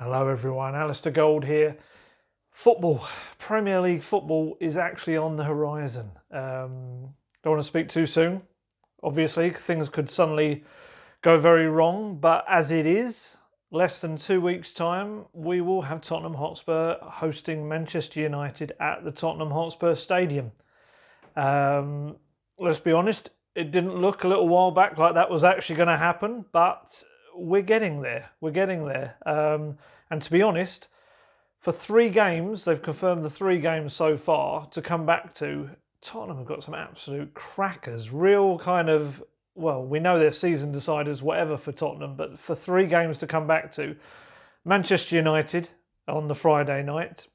Hello everyone, Alistair Gold here. Football, Premier League football is actually on the horizon. Don't want to speak too soon. Obviously, things could suddenly go very wrong, but as it is, less than 2 weeks' time, we will have Tottenham Hotspur hosting Manchester United at the Tottenham Hotspur Stadium. Let's be honest, it didn't look a little while back like that was actually going to happen, but we're getting there. We're getting there. And to be honest, for 3 games, they've confirmed the 3 games so far to come back to. Tottenham have got some absolute crackers. Real kind of, well, we know they're season deciders, whatever for Tottenham, but for 3 games to come back to. Manchester United on the Friday night.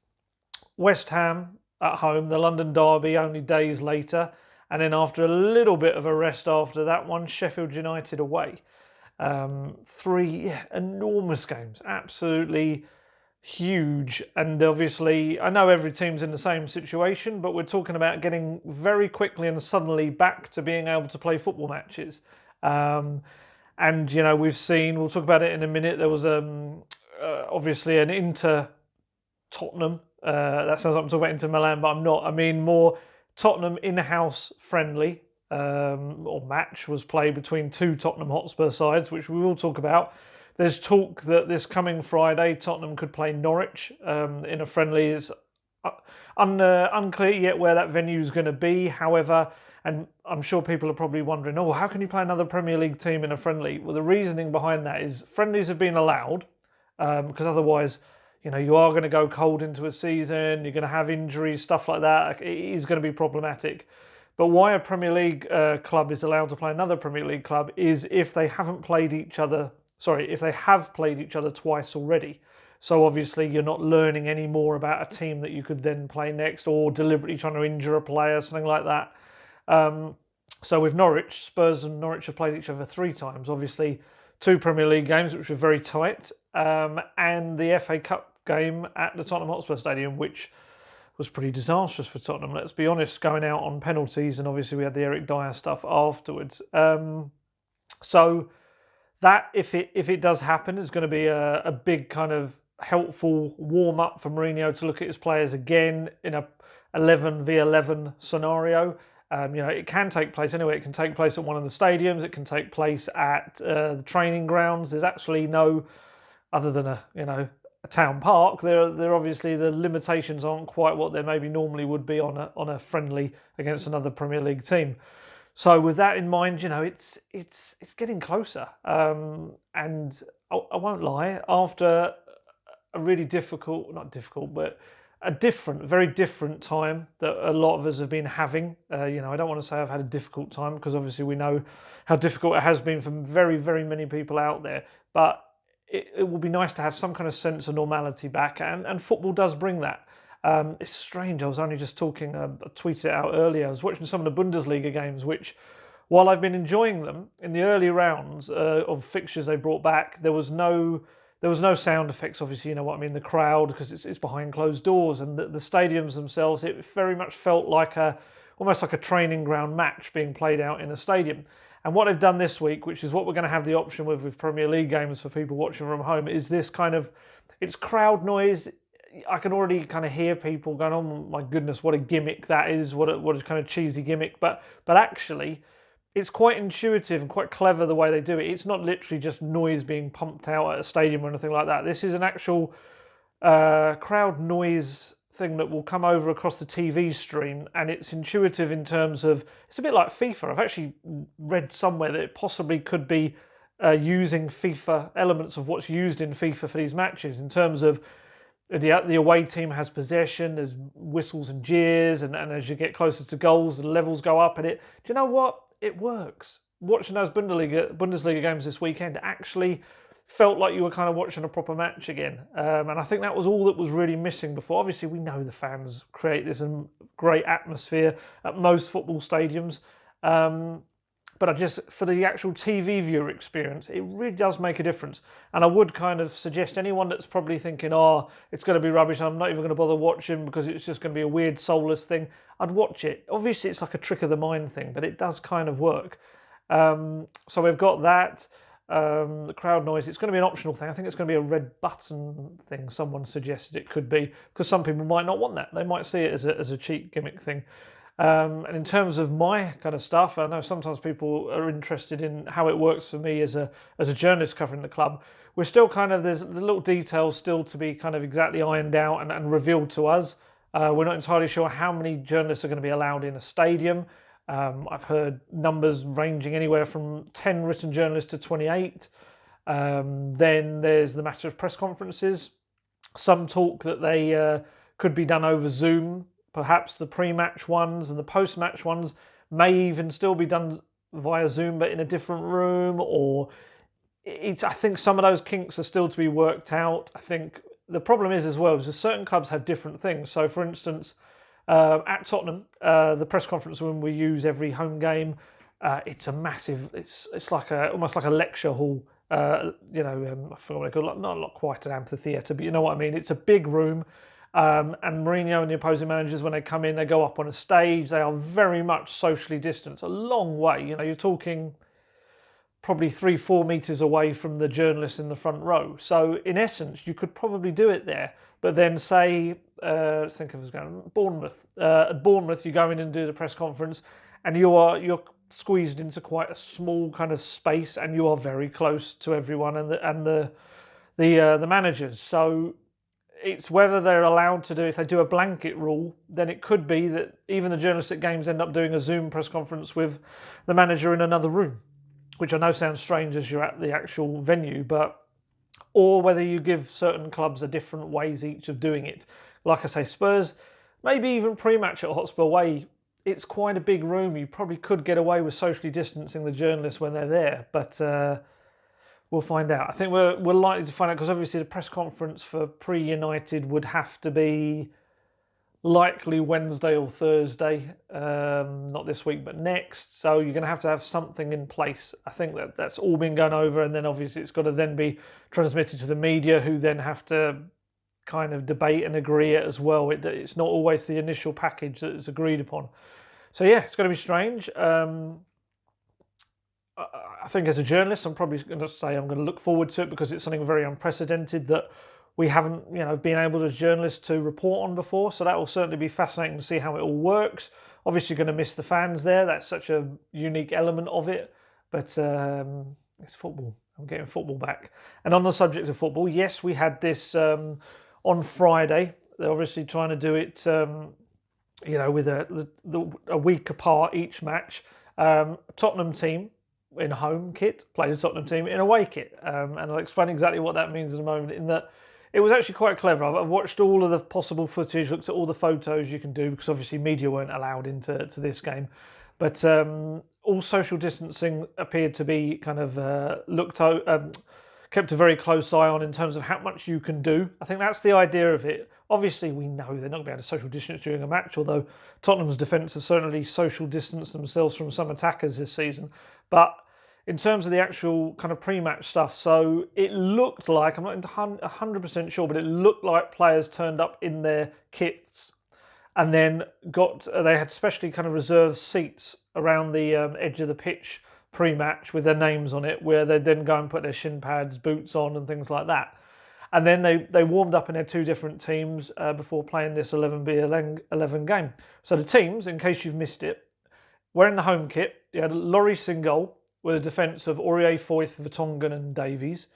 West Ham at home, the London derby only days later. And then after a little bit of a rest after that one, Sheffield United away. 3 enormous games, absolutely huge. And obviously, I know every team's in the same situation, but we're talking about getting very quickly and suddenly back to being able to play football matches. And, you know, we'll talk about it in a minute, there was obviously an Inter-Tottenham, that sounds like I'm talking about Inter Milan, but I'm not. I mean more Tottenham in-house friendly or match was played between 2 Tottenham Hotspur sides, which we will talk about. There's talk that this coming Friday, Tottenham could play Norwich in a friendly. It's unclear yet where that venue is going to be. However, and I'm sure people are probably wondering, oh, how can you play another Premier League team in a friendly? Well, the reasoning behind that is friendlies have been allowed because otherwise, you know, you are going to go cold into a season. You're going to have injuries, stuff like that. It is going to be problematic. But why a Premier League club is allowed to play another Premier League club is if they haven't played each other. Sorry, if they have played each other twice already. So obviously you're not learning any more about a team that you could then play next, or deliberately trying to injure a player, something like that. So with Norwich, Spurs and Norwich have played each other 3 times. Obviously 2 Premier League games, which were very tight, and the FA Cup game at the Tottenham Hotspur Stadium, which was pretty disastrous for Tottenham, let's be honest, going out on penalties, and obviously we had the Eric Dyer stuff afterwards. So that, if it does happen, is going to be a big kind of helpful warm-up for Mourinho to look at his players again in a 11v11 scenario. You know, it can take place anyway. It can take place at one of the stadiums. It can take place at the training grounds. There's actually no, other than a town park, there obviously the limitations aren't quite what there maybe normally would be on a friendly against another Premier League team. So with that in mind, you know, it's getting closer. And I won't lie, after a really but a very different time that a lot of us have been having. You know, I don't want to say I've had a difficult time, because obviously we know how difficult it has been for very, very many people out there. But it will be nice to have some kind of sense of normality back, and football does bring that. It's strange, I was only just talking, I tweeted it out earlier, I was watching some of the Bundesliga games, which, while I've been enjoying them, in the early rounds of fixtures they brought back, there was no sound effects, obviously, you know what I mean, the crowd, because it's behind closed doors, and the stadiums themselves, it very much felt like almost like a training ground match being played out in a stadium. And what they've done this week, which is what we're going to have the option with Premier League games for people watching from home, is this kind of, it's crowd noise. I can already kind of hear people going, oh my goodness, what a gimmick that is, what a kind of cheesy gimmick. But actually, it's quite intuitive and quite clever the way they do it. It's not literally just noise being pumped out at a stadium or anything like that. This is an actual crowd noise thing that will come over across the TV stream, and it's intuitive in terms of, it's a bit like FIFA. I've actually read somewhere that it possibly could be using FIFA, elements of what's used in FIFA for these matches, in terms of the away team has possession, there's whistles and jeers, and as you get closer to goals, the levels go up, and do you know what? It works. Watching those Bundesliga games this weekend actually felt like you were kind of watching a proper match again. And I think that was all that was really missing before. Obviously, we know the fans create this great atmosphere at most football stadiums. But for the actual TV viewer experience, it really does make a difference. And I would kind of suggest anyone that's probably thinking, oh, it's going to be rubbish, I'm not even going to bother watching because it's just going to be a weird, soulless thing, I'd watch it. Obviously, it's like a trick of the mind thing, but it does kind of work. So we've got that. the crowd noise. It's going to be an optional thing. I think it's going to be a red button thing. Someone suggested it could be, because some people might not want that. They might see it as a cheap gimmick thing. And in terms of my kind of stuff, I know sometimes people are interested in how it works for me as a journalist covering the club. We're still there's the little details still to be kind of exactly ironed out and revealed to us. We're not entirely sure how many journalists are going to be allowed in a stadium. I've heard numbers ranging anywhere from 10 written journalists to 28. Then there's the matter of press conferences. Some talk that they could be done over Zoom. Perhaps the pre-match ones and the post-match ones may even still be done via Zoom, but in a different room. Or I think some of those kinks are still to be worked out. I think the problem is as well is that certain clubs have different things. So, for instance, at Tottenham, the press conference room we use every home game, it's a massive. It's like almost like a lecture hall. I forgot what they call it. Not quite an amphitheatre, but you know what I mean. It's a big room. And Mourinho and the opposing managers, when they come in, they go up on a stage. They are very much socially distanced, a long way. You're talking probably 3-4 metres away from the journalists in the front row. So in essence, you could probably do it there. But then say, let's think of Bournemouth. At Bournemouth, you go in and do the press conference, and you're squeezed into quite a small kind of space, and you are very close to everyone and the managers. So it's whether they're allowed to do, if they do a blanket rule, then it could be that even the journalists at games end up doing a Zoom press conference with the manager in another room, which I know sounds strange as you're at the actual venue, or whether you give certain clubs a different ways each of doing it. Like I say, Spurs, maybe even pre-match at Hotspur Way, it's quite a big room. You probably could get away with socially distancing the journalists when they're there, but we'll find out. I think we're likely to find out, because obviously the press conference for pre-United would have to be likely Wednesday or Thursday, not this week but next. So you're going to have something in place. I think that's all been gone over, and then obviously it's got to then be transmitted to the media, who then have to kind of debate and agree it as well. It's not always the initial package that is agreed upon. So yeah, it's going to be strange. I think as a journalist, I'm probably going to say I'm going to look forward to it, because it's something very unprecedented that we haven't, been able as journalists to report on before. So that will certainly be fascinating to see how it all works. Obviously, going to miss the fans there. That's such a unique element of it. But it's football. I'm getting football back. And on the subject of football, yes, we had this on Friday. They're obviously trying to do it, with a week apart each match. Tottenham team in home kit played a Tottenham team in away kit, and I'll explain exactly what that means in a moment. In that, it was actually quite clever. I've watched all of the possible footage, looked at all the photos you can do, because obviously media weren't allowed into this game. But all social distancing appeared to be kind of kept a very close eye on in terms of how much you can do. I think that's the idea of it. Obviously, we know they're not going to be able to social distance during a match, although Tottenham's defence has certainly social distanced themselves from some attackers this season. But in terms of the actual kind of pre-match stuff, so it looked like, I'm not 100% sure, but it looked like players turned up in their kits and then they had specially kind of reserved seats around the edge of the pitch pre-match with their names on it, where they'd then go and put their shin pads, boots on and things like that. And then they warmed up in their two different teams before playing this 11v11 game. So the teams, in case you've missed it, wearing the home kit, you had Lloris in goal with a defence of Aurier, Foyth, Vertonghen and Davies.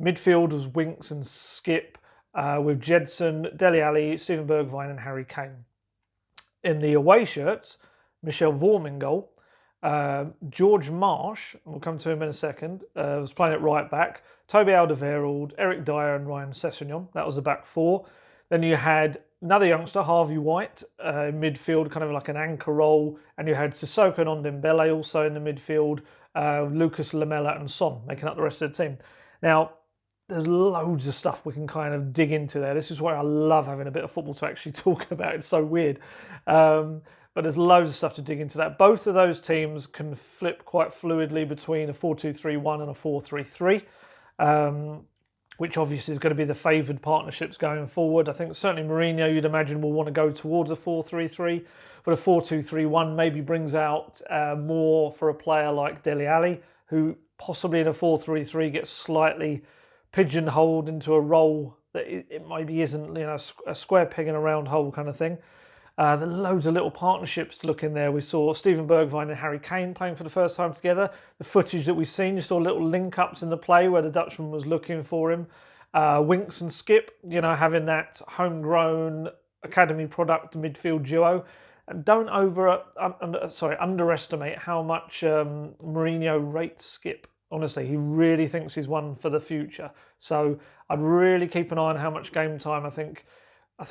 Midfield was Winks and Skip with Jedson, Dele Alli, Steven Bergwijn and Harry Kane. In the away shirts, Michel Vorm in goal. George Marsh, we'll come to him in a second, was playing at right back. Toby Alderweireld, Eric Dyer and Ryan Sessegnon. That was the back four. Then you had another youngster, Harvey White, in midfield, kind of like an anchor role. And you had Sissoko and Ndombele also in the midfield, Lucas Lamela and Son making up the rest of the team. Now, there's loads of stuff we can kind of dig into there. This is where I love having a bit of football to actually talk about. It's so weird. But there's loads of stuff to dig into that. Both of those teams can flip quite fluidly between a 4-2-3-1 and a 4-3-3, which obviously is going to be the favoured partnerships going forward. I think certainly Mourinho, you'd imagine, will want to go towards a 4-3-3, but a 4-2-3-1 maybe brings out more for a player like Dele Alli, who possibly in a 4-3-3 gets slightly pigeonholed into a role that it maybe isn't, a square peg in a round hole kind of thing. There are loads of little partnerships to look in there. We saw Steven Bergwijn and Harry Kane playing for the first time together. The footage that we've seen, you saw little link-ups in the play where the Dutchman was looking for him. Winks and Skip, having that homegrown academy product midfield duo. And don't underestimate how much Mourinho rates Skip. Honestly, he really thinks he's one for the future. So I'd really keep an eye on how much game time. I think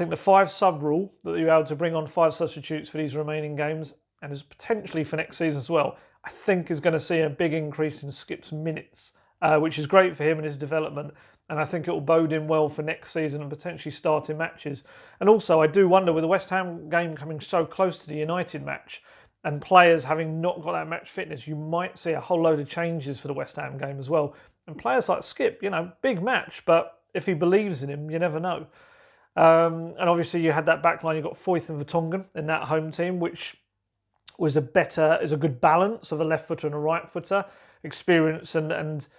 the 5 sub rule that you're able to bring on 5 substitutes for these remaining games, and is potentially for next season as well, I think is going to see a big increase in Skip's minutes, which is great for him and his development. And I think it will bode him well for next season and potentially starting matches. And also, I do wonder, with the West Ham game coming so close to the United match, and players having not got that match fitness, you might see a whole load of changes for the West Ham game as well. And players like Skip, big match, but if he believes in him, you never know. And obviously you had that back line, you got Foyth and Vertonghen in that home team, which is a good balance of a left footer and a right footer, experience and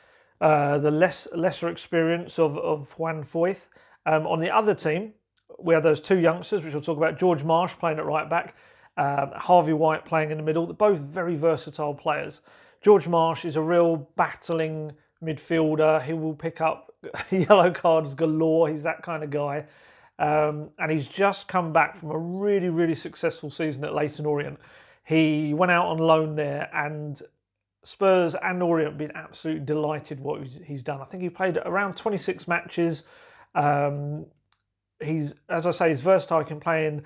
the lesser experience of Juan Foyth. On the other team, we have those 2 youngsters, which we'll talk about, George Marsh playing at right back, Harvey White playing in the middle. They're both very versatile players. George Marsh is a real battling midfielder. He will pick up yellow cards galore. He's that kind of guy. And he's just come back from a really, really successful season at Leyton Orient. He went out on loan there, and Spurs and Orient have been absolutely delighted what he's done. I think he played around 26 matches. He's versatile. He can play in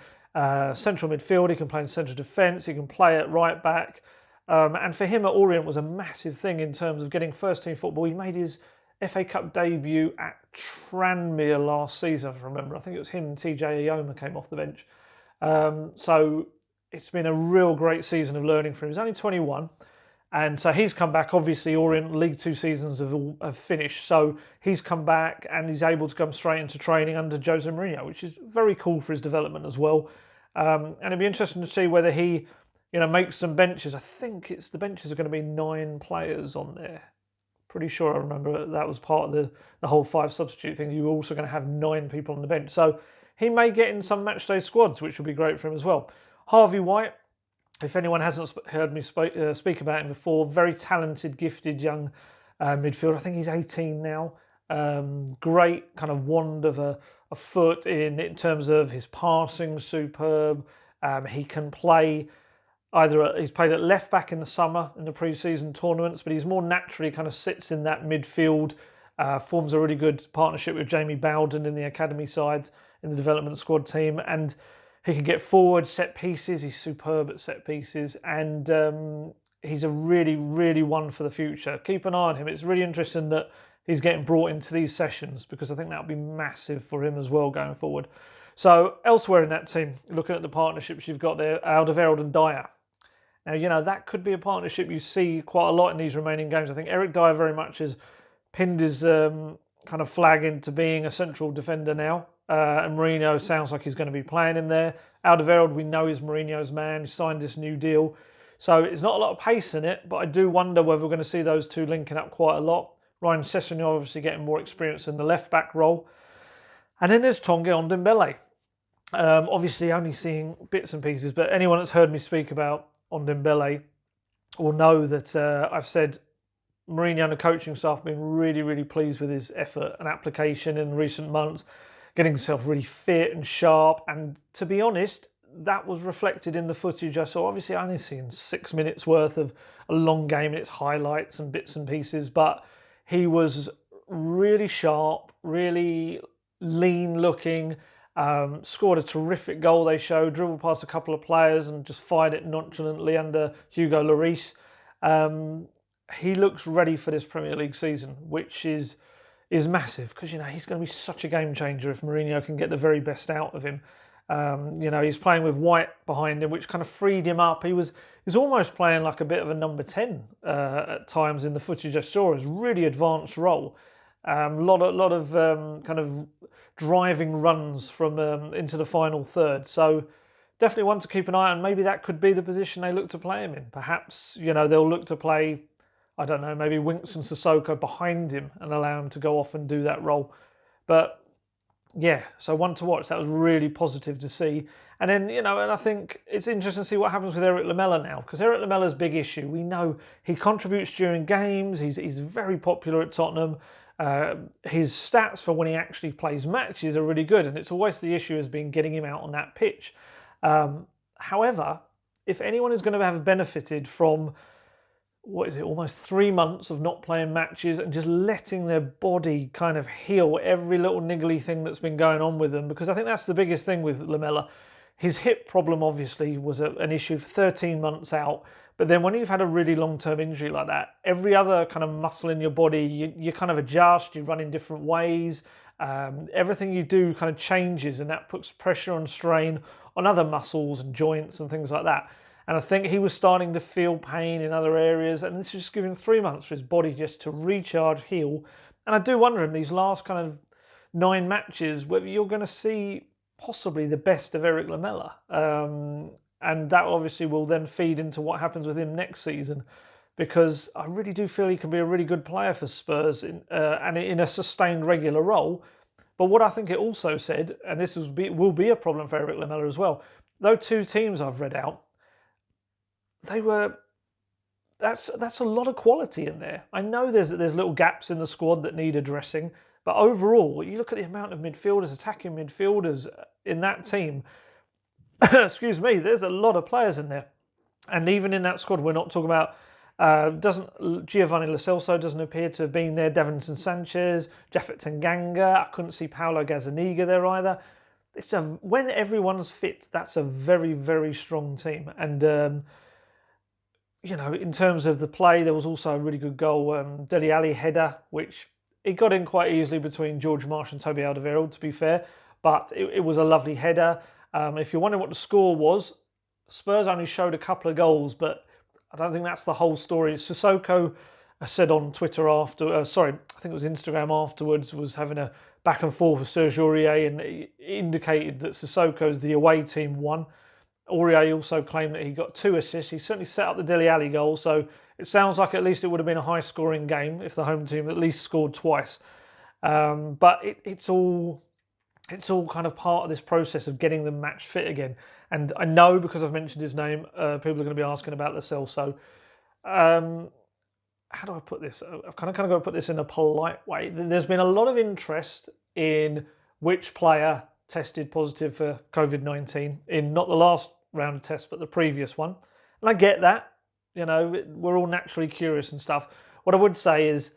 central midfield, he can play in central defence, he can play at right back. And for him at Orient was a massive thing in terms of getting first team football. He made his FA Cup debut at Tranmere last season, if I remember. I think it was him and TJ Ayoma came off the bench. So it's been a real great season of learning for him. He's only 21. And so he's come back. Obviously, Orient League 2 seasons have finished. So he's come back and he's able to come straight into training under Jose Mourinho, which is very cool for his development as well. And it'd be interesting to see whether he, makes some benches. I think the benches are going to be 9 players on there. Pretty sure I remember that was part of the whole 5 substitute thing. You were also going to have 9 people on the bench. So he may get in some matchday squads, which will be great for him as well. Harvey White, if anyone hasn't heard me speak about him before, very talented, gifted young midfielder. I think he's 18 now. Great kind of wand of a foot in terms of his passing, superb. He can play he's played at left back in the summer in the pre-season tournaments, but he's more naturally kind of sits in that midfield, forms a really good partnership with Jamie Bowden in the academy side in the development squad team, and he can get forward, set pieces. He's superb at set pieces, and he's a really, really one for the future. Keep an eye on him. It's really interesting that he's getting brought into these sessions, because I think that'll be massive for him as well going forward. So elsewhere in that team, looking at the partnerships you've got there, Alderweireld and Dyer. Now, that could be a partnership you see quite a lot in these remaining games. I think Eric Dyer very much has pinned his kind of flag into being a central defender now. And Mourinho sounds like he's going to be playing him there. Alderweireld, we know, is Mourinho's man. He signed this new deal. So it's not a lot of pace in it, but I do wonder whether we're going to see those two linking up quite a lot. Ryan Sessegnon obviously getting more experience in the left-back role. And then there's Tanguy Ndombele. Obviously only seeing bits and pieces, but anyone that's heard me speak about Ndombele will know that I've said Mourinho and the coaching staff have been really, really pleased with his effort and application in recent months, getting himself really fit and sharp. And to be honest, that was reflected in the footage I saw. Obviously, I only seen 6 minutes worth of a long game and its highlights and bits and pieces, but he was really sharp, really lean looking, scored a terrific goal, they showed, dribbled past a couple of players and just fired it nonchalantly under Hugo Lloris. He looks ready for this Premier League season, which is massive, because he's going to be such a game changer if Mourinho can get the very best out of him. He's playing with White behind him, which kind of freed him up. He was almost playing like a bit of a number 10 at times in the footage I saw. His really advanced role. Lot of kind of driving runs from into the final third. So definitely one to keep an eye on. Maybe that could be the position they look to play him in. Perhaps they'll look to play I don't know, maybe Winks and Sissoko behind him and allow him to go off and do that role. But yeah, so one to watch. That was really positive to see. And then, and I think it's interesting to see what happens with Eric Lamela now, because Eric Lamela's big issue. We know he contributes during games. He's very popular at Tottenham. His stats for when he actually plays matches are really good, and it's always the issue has been getting him out on that pitch. However, if anyone is going to have benefited from almost 3 months of not playing matches and just letting their body kind of heal every little niggly thing that's been going on with them, because I think that's the biggest thing with Lamela. His hip problem obviously was an issue for 13 months out, but then when you've had a really long-term injury like that, every other kind of muscle in your body, you kind of adjust, you run in different ways, everything you do kind of changes, and that puts pressure and strain on other muscles and joints and things like that. And I think he was starting to feel pain in other areas, and this is just giving 3 months for his body just to recharge, heal. And I do wonder in these last kind of 9 matches whether you're going to see possibly the best of Eric Lamela. And that obviously will then feed into what happens with him next season, because I really do feel he can be a really good player for Spurs and in a sustained regular role. But what I think it also said, and this will be a problem for Eric Lamela as well, those 2 teams I've read out, that's a lot of quality in there. I know there's little gaps in the squad that need addressing, but overall, you look at the amount of midfielders, attacking midfielders in that team, excuse me, there's a lot of players in there. And even in that squad, we're not talking about, Giovani Lo Celso doesn't appear to have been there, Davinson Sanchez, Japhet Tanganga, I couldn't see Paulo Gazzaniga there either. When everyone's fit, that's a very, very strong team. And in terms of the play, there was also a really good goal, Dele Alli header, which it got in quite easily between George Marsh and Toby Alderweireld, to be fair, but it was a lovely header. If you're wondering what the score was, Spurs only showed a couple of goals, but I don't think that's the whole story. Sissoko said on Twitter I think it was Instagram afterwards, was having a back and forth with Serge Aurier, and he indicated that Sissoko's the away team won. Aurier also claimed that he got 2 assists. He certainly set up the Dele Alli goal, so it sounds like at least it would have been a high-scoring game if the home team at least scored twice. But it's all kind of part of this process of getting them match fit again. And I know, because I've mentioned his name, people are going to be asking about Lo Celso. How do I put this? I've kind of got to put this in a polite way. There's been a lot of interest in which player tested positive for COVID-19 in not the last round of tests, but the previous one. And I get that. We're all naturally curious and stuff. What I would say is,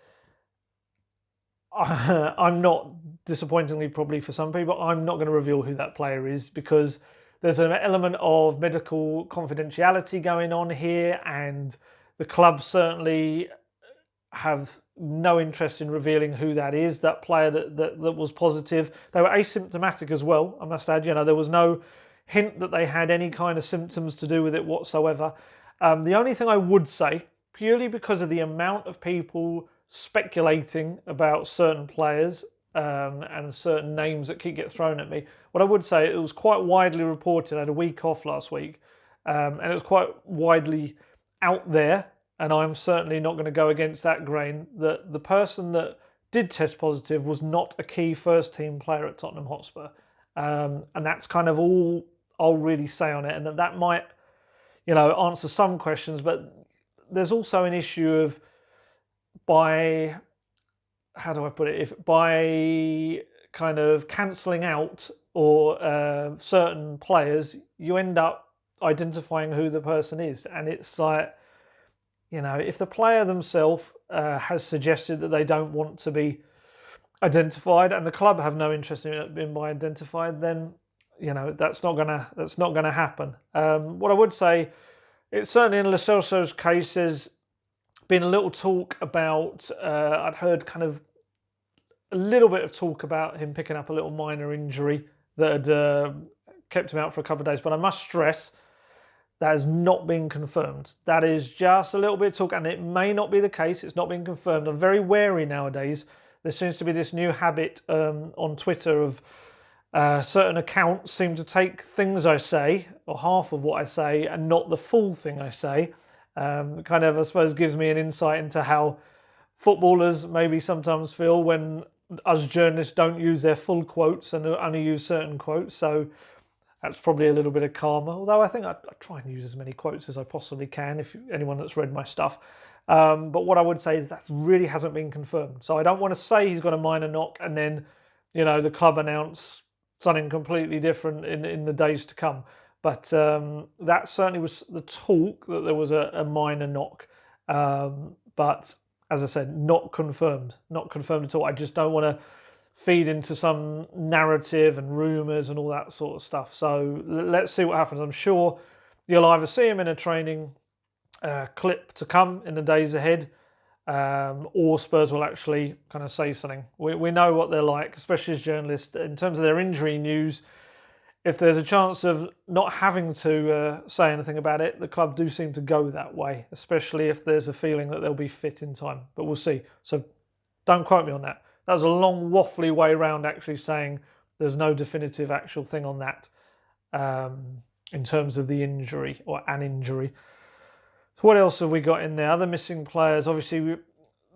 I'm not, disappointingly probably for some people, I'm not going to reveal who that player is, because there's an element of medical confidentiality going on here, and the club certainly have no interest in revealing who that is, that player that was positive. They were asymptomatic as well, I must add. There was no hint that they had any kind of symptoms to do with it whatsoever. The only thing I would say, purely because of the amount of people speculating about certain players and certain names that keep getting thrown at me, what I would say, it was quite widely reported. I had a week off last week, and it was quite widely out there, and I'm certainly not going to go against that grain, that the person that did test positive was not a key first-team player at Tottenham Hotspur. And that's kind of all I'll really say on it, and that might, answer some questions, but there's also an issue of by kind of cancelling out or certain players, you end up identifying who the person is. And it's like, if the player themselves has suggested that they don't want to be identified, and the club have no interest in it being identified, then that's not gonna happen. What I would say, it's certainly in Lo Celso's case, there's been a little talk about. I'd heard kind of a little bit of talk about him picking up a little minor injury that had kept him out for a couple of days, but I must stress, that has not been confirmed. That is just a little bit of talk, and it may not be the case. It's not been confirmed. I'm very wary nowadays. There seems to be this new habit on Twitter of certain accounts seem to take things I say, or half of what I say, and not the full thing I say. Kind of, I suppose, gives me an insight into how footballers maybe sometimes feel when us journalists don't use their full quotes and only use certain quotes. So that's probably a little bit of karma. Although I think I try and use as many quotes as I possibly can, if anyone that's read my stuff. But what I would say is that really hasn't been confirmed. So I don't want to say he's got a minor knock and then, the club announce something completely different in the days to come. But that certainly was the talk, that there was a minor knock. But as I said, not confirmed. Not confirmed at all. I just don't want to feed into some narrative and rumours and all that sort of stuff. So let's see what happens. I'm sure you'll either see him in a training clip to come in the days ahead, or Spurs will actually kind of say something. We know what they're like, especially as journalists. In terms of their injury news, if there's a chance of not having to say anything about it, the club do seem to go that way, especially if there's a feeling that they'll be fit in time. But we'll see. So don't quote me on that. That was a long, waffly way around actually saying there's no definitive actual thing on that in terms of the injury or an injury. So what else have we got in there? Other missing players. Obviously,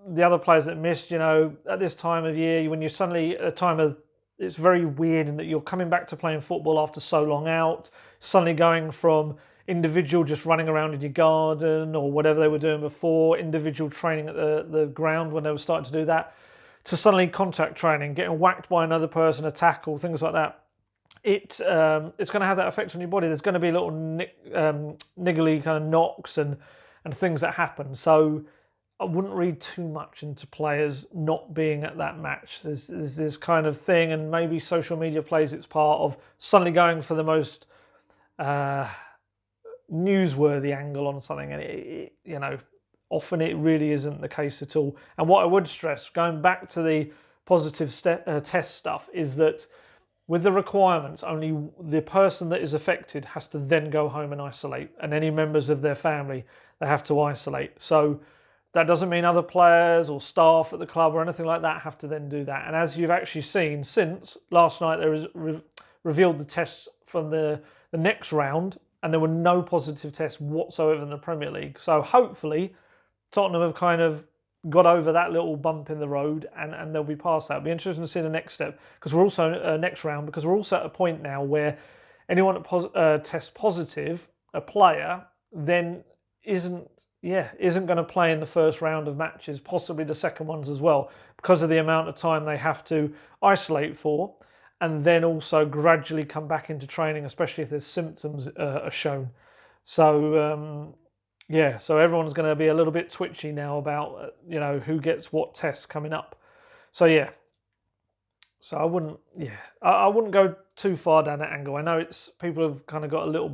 the other players that missed, at this time of year, when you're suddenly at a time of, it's very weird in that you're coming back to playing football after so long out, suddenly going from individual just running around in your garden or whatever they were doing before, individual training at the ground when they were starting to do that, to suddenly contact training, getting whacked by another person, a tackle, things like that. It's going to have that effect on your body. There's going to be little niggly kind of knocks and things that happen. So I wouldn't read too much into players not being at that match. There's this kind of thing, and maybe social media plays its part of suddenly going for the most newsworthy angle on something, and often it really isn't the case at all. And what I would stress, going back to the positive test stuff, is that with the requirements, only the person that is affected has to then go home and isolate, and any members of their family, they have to isolate. So that doesn't mean other players or staff at the club or anything like that have to then do that. And as you've actually seen since last night, there is revealed the tests from the next round, and there were no positive tests whatsoever in the Premier League. So hopefully Tottenham have kind of got over that little bump in the road, and they'll be past that. It'll be interesting to see the next step, because we're also next round, because we're also at a point now where anyone that tests positive, a player, then isn't going to play in the first round of matches, possibly the second ones as well, because of the amount of time they have to isolate for, and then also gradually come back into training, especially if there's symptoms are shown. So so everyone's going to be a little bit twitchy now about who gets what tests coming up. So so I wouldn't go too far down that angle. I know people have kind of got a little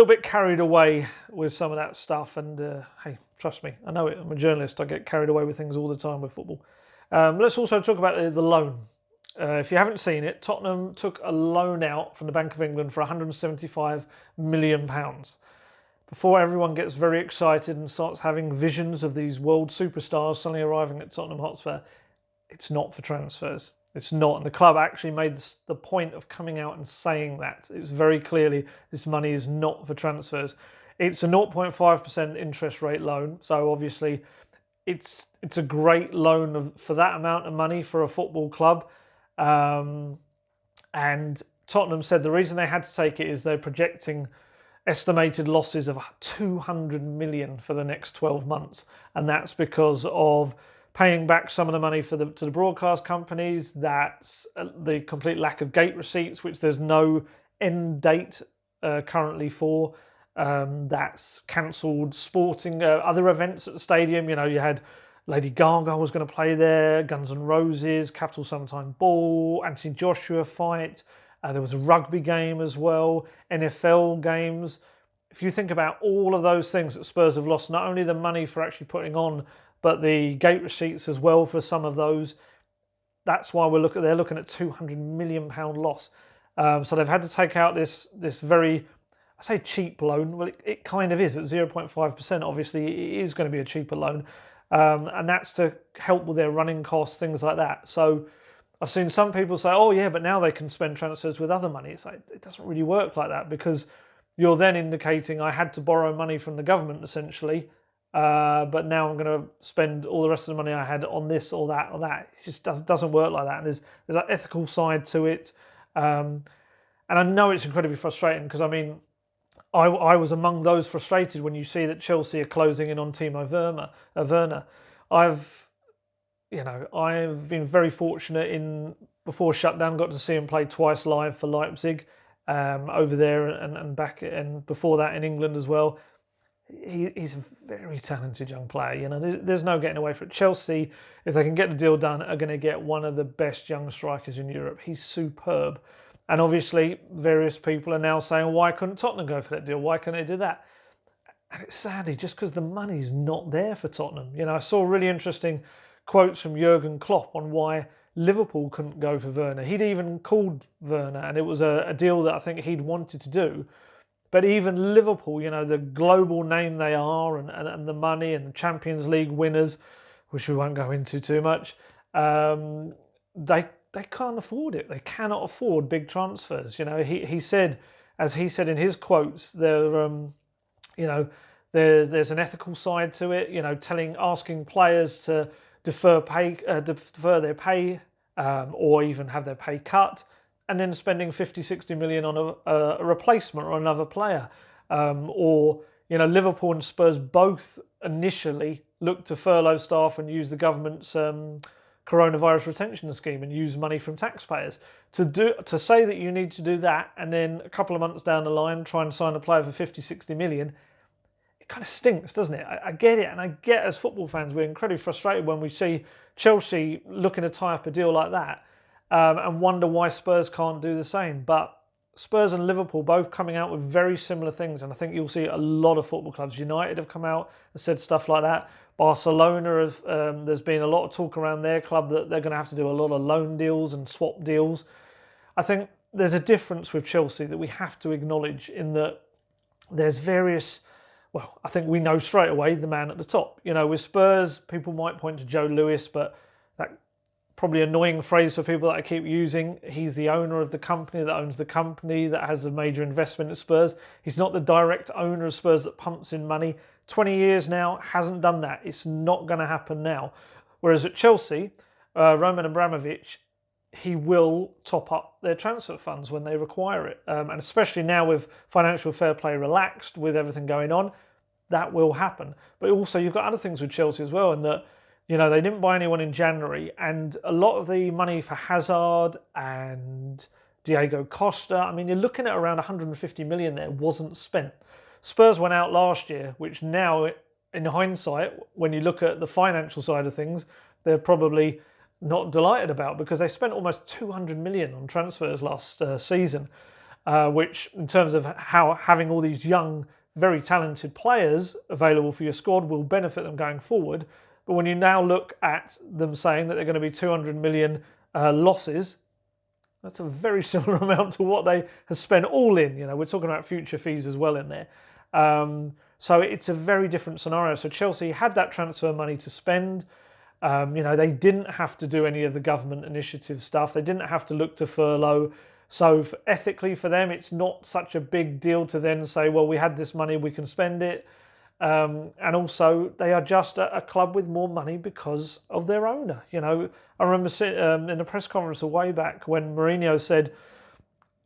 bit carried away with some of that stuff, and hey, trust me, I know it. I'm a journalist. I get carried away with things all the time with football. Let's also talk about the loan. If you haven't seen it, Tottenham took a loan out from the Bank of England for £175 million. Before everyone gets very excited and starts having visions of these world superstars suddenly arriving at Tottenham Hotspur, it's not for transfers. It's not. And the club actually made the point of coming out and saying that. It's very clearly this money is not for transfers. It's a 0.5% interest rate loan. So obviously it's a great loan for that amount of money for a football club. And Tottenham said the reason they had to take it is they're projecting estimated losses of 200 million for the next 12 months. And that's because of paying back some of the money to the broadcast companies. That's the complete lack of gate receipts, which there's no end date currently for. That's cancelled sporting other events at the stadium. You had Lady Gaga was going to play there, Guns N' Roses, Capital Summertime Ball, Anthony Joshua fight. There was a rugby game as well, NFL games. If you think about all of those things that Spurs have lost, not only the money for actually putting on, but the gate receipts as well for some of those, that's why they're looking at £200 million loss. So they've had to take out this very, I say cheap loan. Well, it kind of is at 0.5%. Obviously, it is going to be a cheaper loan. And that's to help with their running costs, things like that. So I've seen some people say, oh yeah, but now they can spend transfers with other money. It's like, it doesn't really work like that, because you're then indicating I had to borrow money from the government essentially, but now I'm going to spend all the rest of the money I had on this or that or that. It just doesn't work like that. And there's an ethical side to it, and I know it's incredibly frustrating because I mean, I was among those frustrated when you see that Chelsea are closing in on Timo Werner. I've I've been very fortunate in before shutdown, got to see him play twice live for Leipzig, over there and back, and before that in England as well. He's a very talented young player. There's no getting away from it. Chelsea, if they can get the deal done, are going to get one of the best young strikers in Europe. He's superb. And obviously, various people are now saying, why couldn't Tottenham go for that deal? Why couldn't they do that? And it's sadly just because the money's not there for Tottenham. I saw really interesting quotes from Jurgen Klopp on why Liverpool couldn't go for Werner. He'd even called Werner, and it was a deal that I think he'd wanted to do. But even Liverpool, the global name they are, and the money and the Champions League winners, which we won't go into too much, they can't afford it. They cannot afford big transfers. He said, as he said in his quotes, there's an ethical side to it. Asking players to defer their pay, or even have their pay cut, and then spending 50-60 million on a replacement or another player. Liverpool and Spurs both initially looked to furlough staff and use the government's coronavirus retention scheme and use money from taxpayers. To say that you need to do that and then a couple of months down the line try and sign a player for 50-60 million, it kind of stinks, doesn't it? I get it, and I get as football fans we're incredibly frustrated when we see Chelsea looking to tie up a deal like that. And wonder why Spurs can't do the same. But Spurs and Liverpool both coming out with very similar things, and I think you'll see a lot of football clubs. United have come out and said stuff like that. Barcelona, there's been a lot of talk around their club that they're going to have to do a lot of loan deals and swap deals. I think there's a difference with Chelsea that we have to acknowledge in that there's various... Well, I think we know straight away the man at the top. With Spurs, people might point to Joe Lewis, but that probably annoying phrase for people that I keep using. He's the owner of the company that owns the company that has a major investment at Spurs. He's not the direct owner of Spurs that pumps in money. 20 years now, hasn't done that. It's not going to happen now. Whereas at Chelsea, Roman Abramovich, he will top up their transfer funds when they require it. And especially now with financial fair play relaxed, with everything going on, that will happen. But also you've got other things with Chelsea as well, in that they didn't buy anyone in January, and a lot of the money for Hazard and Diego Costa, I mean, you're looking at around 150 million there wasn't spent. Spurs went out last year, which now, in hindsight, when you look at the financial side of things, they're probably not delighted about, because they spent almost 200 million on transfers last season, which in terms of how having all these young, very talented players available for your squad will benefit them going forward. But when you now look at them saying that they're going to be 200 million losses, that's a very similar amount to what they have spent all in. We're talking about future fees as well in there. So it's a very different scenario. So Chelsea had that transfer money to spend. They didn't have to do any of the government initiative stuff. They didn't have to look to furlough. So ethically for them, it's not such a big deal to then say, well, we had this money, we can spend it. And also, they are just a club with more money because of their owner. I remember in a press conference a way back when Mourinho said,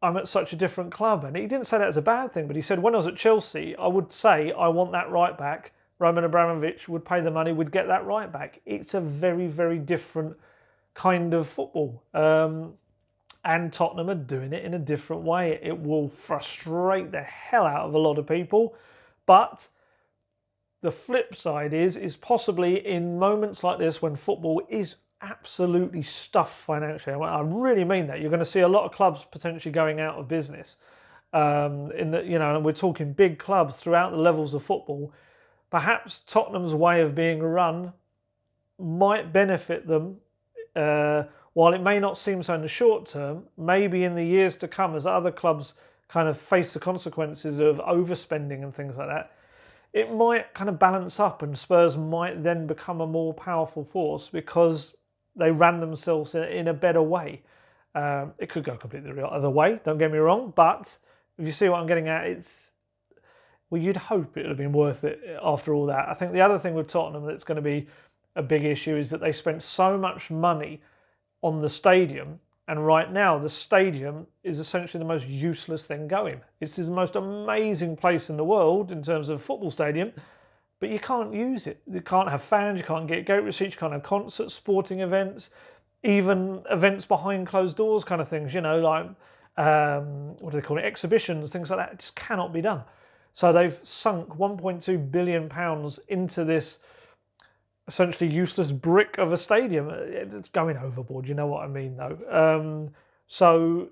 I'm at such a different club. And he didn't say that as a bad thing, but he said, when I was at Chelsea, I would say, I want that right back. Roman Abramovich would pay the money, would get that right back. It's a very, very different kind of football. And Tottenham are doing it in a different way. It will frustrate the hell out of a lot of people, but the flip side is possibly in moments like this when football is absolutely stuffed financially. I really mean that. You're going to see a lot of clubs potentially going out of business. And we're talking big clubs throughout the levels of football. Perhaps Tottenham's way of being run might benefit them. While it may not seem so in the short term, maybe in the years to come, as other clubs kind of face the consequences of overspending and things like that, it might kind of balance up, and Spurs might then become a more powerful force because they ran themselves in a better way. It could go completely the other way, don't get me wrong, but if you see what I'm getting at, Well, you'd hope it would have been worth it after all that. I think the other thing with Tottenham that's going to be a big issue is that they spent so much money on the stadium, and right now the stadium is essentially the most useless thing going. It's the most amazing place in the world in terms of a football stadium, but you can't use it. You can't have fans, you can't get gate receipts, you can't have concerts, sporting events, even events behind closed doors kind of things, like, what do they call it, exhibitions, things like that. It just cannot be done. So they've sunk £1.2 billion into this essentially useless brick of a stadium. It's going overboard, you know what I mean, though. So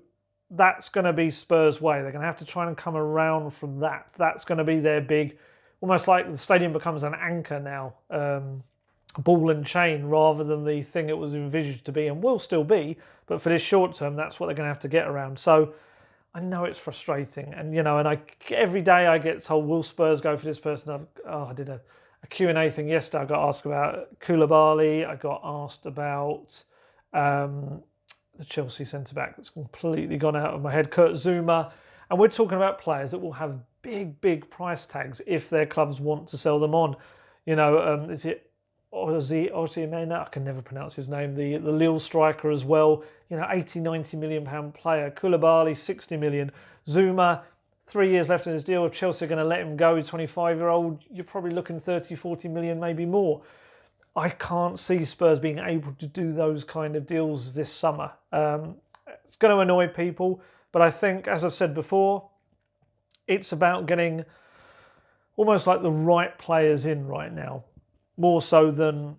that's going to be Spurs' way. They're going to have to try and come around from that. That's going to be their big, almost like the stadium becomes an anchor now, ball and chain, rather than the thing it was envisaged to be and will still be. But for this short term, that's what they're going to have to get around. So I know it's frustrating, and every day I get told, will Spurs go for this person? I did a Q&A thing yesterday. I got asked about Koulibaly. I got asked about the Chelsea centre-back that's completely gone out of my head, Kurt Zouma. And we're talking about players that will have big, big price tags if their clubs want to sell them on. Is it Osimhen? I can never pronounce his name. The Lille striker as well. 80, 90 million pound player. Koulibaly, 60 million. Zouma, 3 years left in his deal. If Chelsea are going to let him go, he's 25-year-old, you're probably looking 30, 40 million, maybe more. I can't see Spurs being able to do those kind of deals this summer. It's going to annoy people, but I think, as I've said before, it's about getting almost like the right players in right now, more so than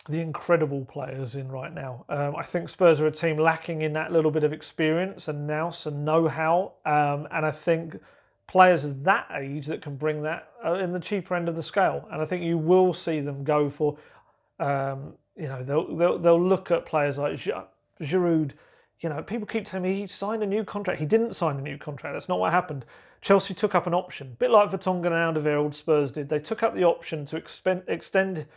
the incredible players in right now. I think Spurs are a team lacking in that little bit of experience and nous and know-how, and I think players of that age that can bring that are in the cheaper end of the scale. And I think you will see them go for, they'll look at players like Giroud. People keep telling me he signed a new contract. He didn't sign a new contract. That's not what happened. Chelsea took up an option, a bit like Vertonghen and Alderweireld Spurs did. They took up the option to extend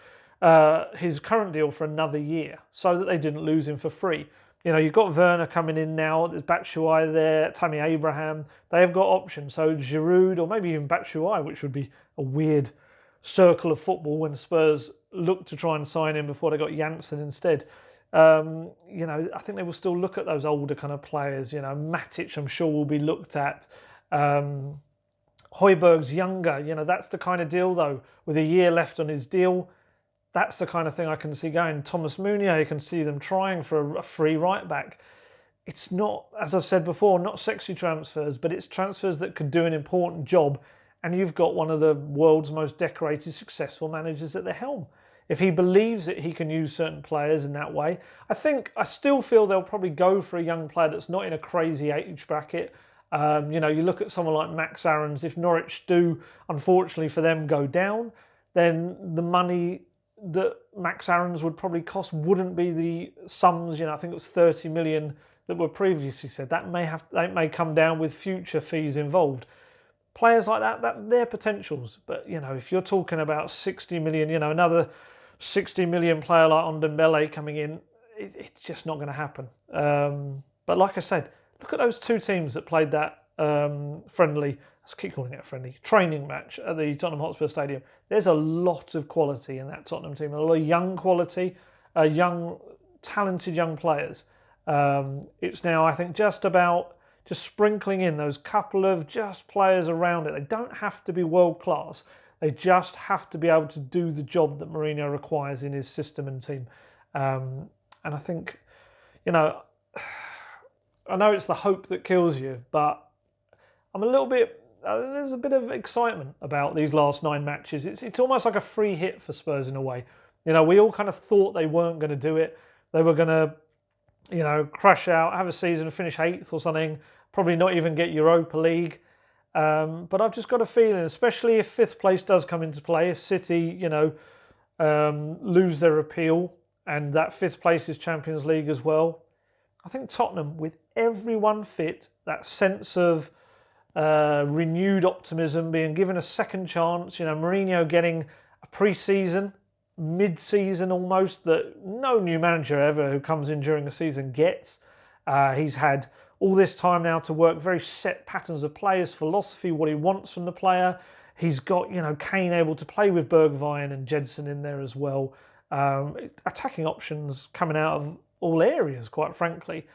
his current deal for another year so that they didn't lose him for free. You've got Werner coming in now. There's Batshuayi there, Tammy Abraham. They have got options. So Giroud, or maybe even Batshuayi, which would be a weird circle of football when Spurs looked to try and sign him before they got Janssen instead. I think they will still look at those older kind of players. Matic, I'm sure, will be looked at. Højbjerg's younger. That's the kind of deal, though, with a year left on his deal. That's the kind of thing I can see going. Thomas Meunier, you can see them trying for a free right back. It's not, as I've said before, not sexy transfers, but it's transfers that could do an important job. And you've got one of the world's most decorated, successful managers at the helm. If he believes that he can use certain players in that way, I still feel they'll probably go for a young player that's not in a crazy age bracket. You look at someone like Max Aarons. If Norwich do, unfortunately for them, go down, then the money that Max Aarons would probably cost wouldn't be the sums. I think it was 30 million that were previously said. That may come down with future fees involved. Players like that, they're potentials. But if you're talking about 60 million, another 60 million player like Ndombele coming in, it's just not going to happen. But like I said, look at those two teams that played that friendly. I keep calling it a friendly training match at the Tottenham Hotspur Stadium. There's a lot of quality in that Tottenham team, a lot of young quality, talented young players. It's now, I think, just sprinkling in those couple of just players around it. They don't have to be world class. They just have to be able to do the job that Mourinho requires in his system and team. And I think, I know it's the hope that kills you, but I'm a little bit. There's a bit of excitement about these last 9 matches. It's almost like a free hit for Spurs in a way. We all kind of thought they weren't going to do it. They were going to, crash out, have a season, finish 8th or something, probably not even get Europa League. But I've just got a feeling, especially if 5th place does come into play, if City, lose their appeal and that 5th place is Champions League as well, I think Tottenham, with everyone fit, that sense of renewed optimism, being given a second chance, Mourinho getting a pre-season, mid-season almost, that no new manager ever who comes in during the season gets. He's had all this time now to work very set patterns of play, his philosophy, what he wants from the player. He's got, Kane able to play with Bergwijn and Jedson in there as well. Attacking options coming out of all areas, quite frankly.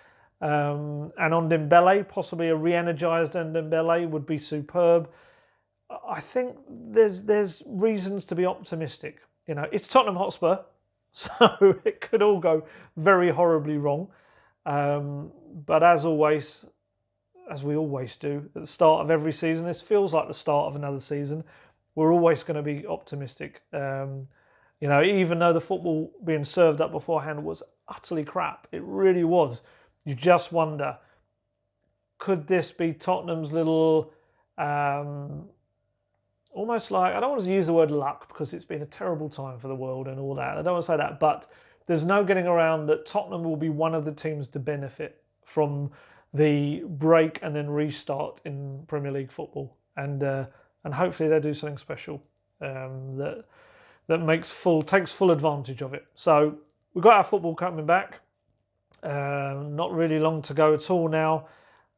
And on Ndombele, possibly a re-energised Ndombele would be superb. I think there's reasons to be optimistic. It's Tottenham Hotspur, so it could all go very horribly wrong. But as always, as we always do at the start of every season, this feels like the start of another season. We're always going to be optimistic. Even though the football being served up beforehand was utterly crap, it really was. You just wonder, could this be Tottenham's little, almost like, I don't want to use the word luck because it's been a terrible time for the world and all that. I don't want to say that, but there's no getting around that Tottenham will be one of the teams to benefit from the break and then restart in Premier League football, and hopefully they do something special that takes full advantage of it. So we've got our football coming back. Not really long to go at all now.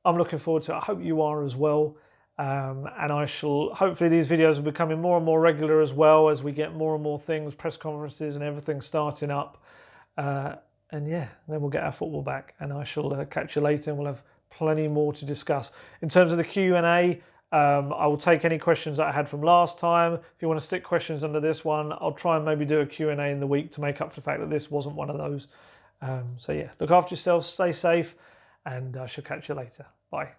I'm looking forward to it. I hope you are as well. And I shall, hopefully these videos will be becoming more and more regular as well as we get more and more things, press conferences and everything starting up. And yeah, then we'll get our football back, and I shall catch you later, and we'll have plenty more to discuss. In terms of the Q&A, I will take any questions that I had from last time. If you want to stick questions under this one, I'll try and maybe do a Q&A in the week to make up for the fact that this wasn't one of those. So yeah, look after yourselves, stay safe, and I shall catch you later. Bye.